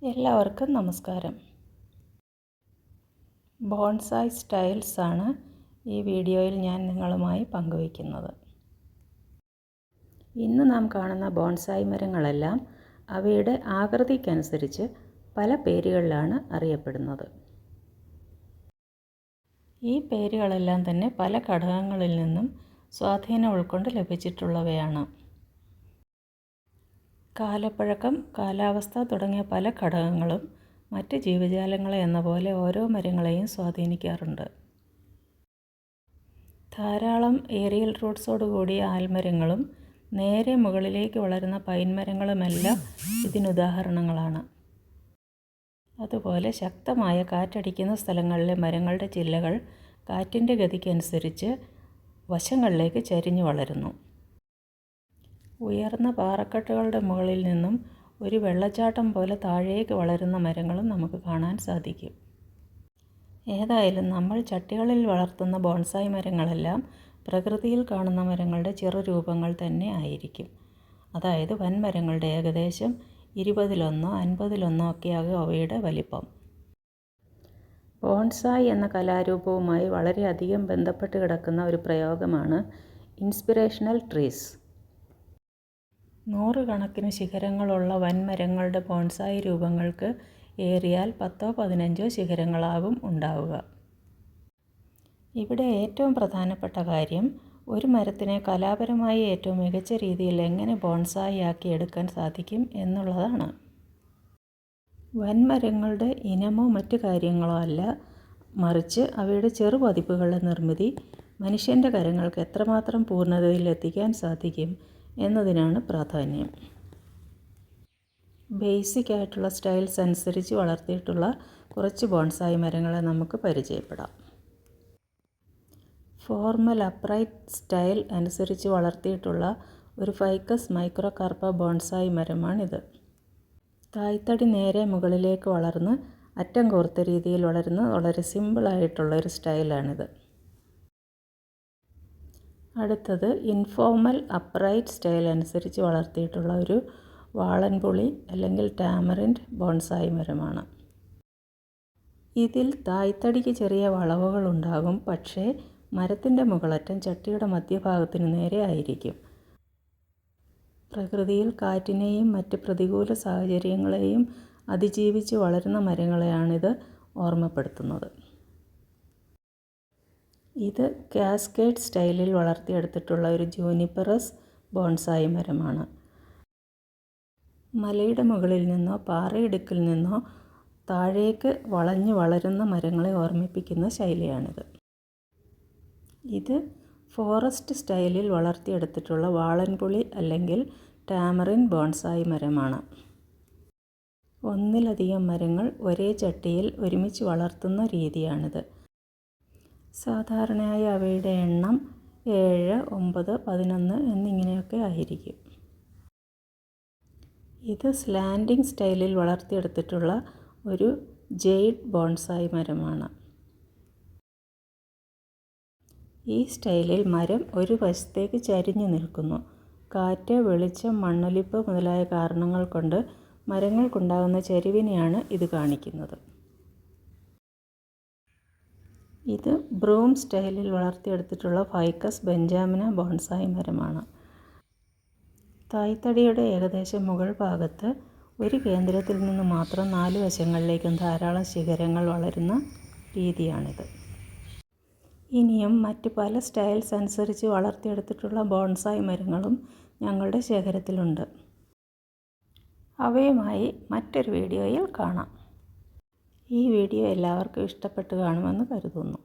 എല്ലാവർക്കും നമസ്കാരം. Bonsai styles ആണ് ഈ വീഡിയോയിൽ ഞാൻ നിങ്ങളുമായി പങ്കുവയ്ക്കുന്നത്. ഇന്ന് നാം കാണുന്ന ബോൺസായ് മരങ്ങളെല്ലാം അവയുടെ ആകൃതിക്കനുസരിച്ച് പല പേരുകളിലാണ് അറിയപ്പെടുന്നത്. ഈ പേരുകളെല്ലാം തന്നെ പല ഘടകങ്ങളിൽ നിന്നും സ്വാധീനം ഉൾക്കൊണ്ട് ലഭിച്ചിട്ടുള്ളവയാണ്. കാലപ്പഴക്കം, കാലാവസ്ഥ തുടങ്ങിയ പല ഘടകങ്ങളും മറ്റ് ജീവജാലങ്ങളെ എന്ന പോലെ ഓരോ മരങ്ങളെയും സ്വാധീനിക്കാറുണ്ട്. ധാരാളം ഏരിയൽ റൂട്ട്സോടുകൂടിയ ആൽമരങ്ങളും നേരെ മുകളിലേക്ക് വളരുന്ന പൈൻ മരങ്ങളുമെല്ലാം ഇതിനുദാഹരണങ്ങളാണ്. അതുപോലെ ശക്തമായ കാറ്റടിക്കുന്ന സ്ഥലങ്ങളിലെ മരങ്ങളുടെ ചില്ലകൾ കാറ്റിൻ്റെ ഗതിക്കനുസരിച്ച് വശങ്ങളിലേക്ക് ചരിഞ്ഞു വളരുന്നു. ഉയർന്ന പാറക്കെട്ടുകളുടെ മുകളിൽ നിന്നും ഒരു വെള്ളച്ചാട്ടം പോലെ താഴേക്ക് വളരുന്ന മരങ്ങളും നമുക്ക് കാണാൻ സാധിക്കും. ഏതായാലും നമ്മൾ ചട്ടികളിൽ വളർത്തുന്ന ബോൺസായ് മരങ്ങളെല്ലാം പ്രകൃതിയിൽ കാണുന്ന മരങ്ങളുടെ ചെറുരൂപങ്ങൾ തന്നെ ആയിരിക്കും. അതായത് വൻമരങ്ങളുടെ ഏകദേശം 20-1, 50-1 ഒക്കെയാകും അവയുടെ വലിപ്പം. ബോൺസായ് എന്ന കലാരൂപവുമായി വളരെയധികം ബന്ധപ്പെട്ട് കിടക്കുന്ന ഒരു പ്രയോഗമാണ് ഇൻസ്പിറേഷണൽ ട്രീസ്. 100 കണക്കിന് ശിഖരങ്ങളുള്ള വൻമരങ്ങളുടെ ബോൺസായ് രൂപങ്ങൾക്ക് ഏറിയാൽ 10-15 ശിഖരങ്ങളാകും ഉണ്ടാവുക. ഇവിടെ ഏറ്റവും പ്രധാനപ്പെട്ട കാര്യം ഒരു മരത്തിനെ കലാപരമായി ഏറ്റവും മികച്ച രീതിയിൽ എങ്ങനെ ബോൺസായ് ആക്കി എടുക്കാൻ സാധിക്കും എന്നുള്ളതാണ്. വൻമരങ്ങളുടെ ഇനമോ മറ്റു കാര്യങ്ങളോ അല്ല, മറിച്ച് അവയുടെ ചെറുപതിപ്പുകളുടെ നിർമ്മിതി മനുഷ്യൻ്റെ കരങ്ങൾക്ക് എത്രമാത്രം പൂർണ്ണതയിൽ എത്തിക്കാൻ സാധിക്കും എന്നതിനാണ് പ്രാധാന്യം. ബേസിക് ആയിട്ടുള്ള സ്റ്റൈൽസ് അനുസരിച്ച് വളർത്തിയിട്ടുള്ള കുറച്ച് ബോൺസായ് മരങ്ങളെ നമുക്ക് പരിചയപ്പെടാം. ഫോർമൽ അപ്രൈറ്റ് സ്റ്റൈൽ അനുസരിച്ച് വളർത്തിയിട്ടുള്ള ഒരു ഫൈക്കസ് മൈക്രോകാർപ്പ ബോൺസായ് മരമാണിത്. തായ്തടി നേരെ മുകളിലേക്ക് വളർന്ന് അറ്റം കോർത്ത രീതിയിൽ വളരുന്ന വളരെ സിമ്പിളായിട്ടുള്ള ഒരു സ്റ്റൈലാണിത്. അടുത്തത് ഇൻഫോർമൽ അപ്രൈറ്റ് സ്റ്റൈൽ അനുസരിച്ച് വളർത്തിയിട്ടുള്ള ഒരു വാളൻപുളി അല്ലെങ്കിൽ ടാമറിൻഡ് ബോൺസായ് മരമാണ്. ഇതിൽ തായ്തടിക്ക് ചെറിയ വളവുകൾ ഉണ്ടാകും, പക്ഷേ മരത്തിൻ്റെ മുകളറ്റം ചട്ടിയുടെ മധ്യഭാഗത്തിന് നേരെ ആയിരിക്കും. പ്രകൃതിയിൽ കാറ്റിനെയും മറ്റ് പ്രതികൂല സാഹചര്യങ്ങളെയും അതിജീവിച്ച് വളരുന്ന മരങ്ങളെയാണിത് ഓർമ്മപ്പെടുത്തുന്നത്. ഇത് കാസ്കേഡ് സ്റ്റൈലിൽ വളർത്തിയെടുത്തിട്ടുള്ള ഒരു ജൂനിപ്പറസ് ബോൺസായ് മരമാണ്. മലയുടെ മുകളിൽ നിന്നോ പാറയിടുക്കിൽ നിന്നോ താഴേക്ക് വളഞ്ഞു വളരുന്ന മരങ്ങളെ ഓർമ്മിപ്പിക്കുന്ന ശൈലിയാണിത്. ഇത് ഫോറസ്റ്റ് സ്റ്റൈലിൽ വളർത്തിയെടുത്തിട്ടുള്ള വാളൻപുളി അല്ലെങ്കിൽ ടാമറിൻ ബോൺസായ് മരമാണ്. ഒന്നിലധികം മരങ്ങൾ ഒരേ ചട്ടിയിൽ ഒരുമിച്ച് വളർത്തുന്ന രീതിയാണിത്. സാധാരണയായി അവയുടെ എണ്ണം 7, 9, 11 എന്നിങ്ങനെയൊക്കെ ആയിരിക്കും. ഇത് സ്ലാൻഡിംഗ് സ്റ്റൈലിൽ വളർത്തിയെടുത്തിട്ടുള്ള ഒരു ജെയ്ഡ് ബോൺസായ് മരമാണ്. ഈ സ്റ്റൈലിൽ മരം ഒരു വശത്തേക്ക് ചരിഞ്ഞു നിൽക്കുന്നു. കാറ്റ്, വെളിച്ചം, മണ്ണൊലിപ്പ് മുതലായ കാരണങ്ങൾ കൊണ്ട് മരങ്ങൾക്കുണ്ടാകുന്ന ചരിവിനെയാണ് ഇത് കാണിക്കുന്നത്. ഇത് ബ്രൂം സ്റ്റൈലിൽ വളർത്തിയെടുത്തിട്ടുള്ള ഫൈക്കസ് ബെഞ്ചാമിന ബോൺസായ് മരമാണ്. തായ്തടിയുടെ ഏകദേശം മുകൾ ഭാഗത്ത് ഒരു കേന്ദ്രത്തിൽ നിന്ന് മാത്രം 4 വശങ്ങളിലേക്കും ധാരാളം ശിഖരങ്ങൾ വളരുന്ന രീതിയാണിത്. ഇനിയും മറ്റ് പല സ്റ്റൈൽസ് അനുസരിച്ച് വളർത്തിയെടുത്തിട്ടുള്ള ബോൺസായ് മരങ്ങളും ഞങ്ങളുടെ ശേഖരത്തിലുണ്ട്. അവയുമായി മറ്റൊരു വീഡിയോയിൽ കാണാം. ഈ വീഡിയോ എല്ലാവർക്കും ഇഷ്ടപ്പെട്ട് കാണുമെന്ന് കരുതുന്നു.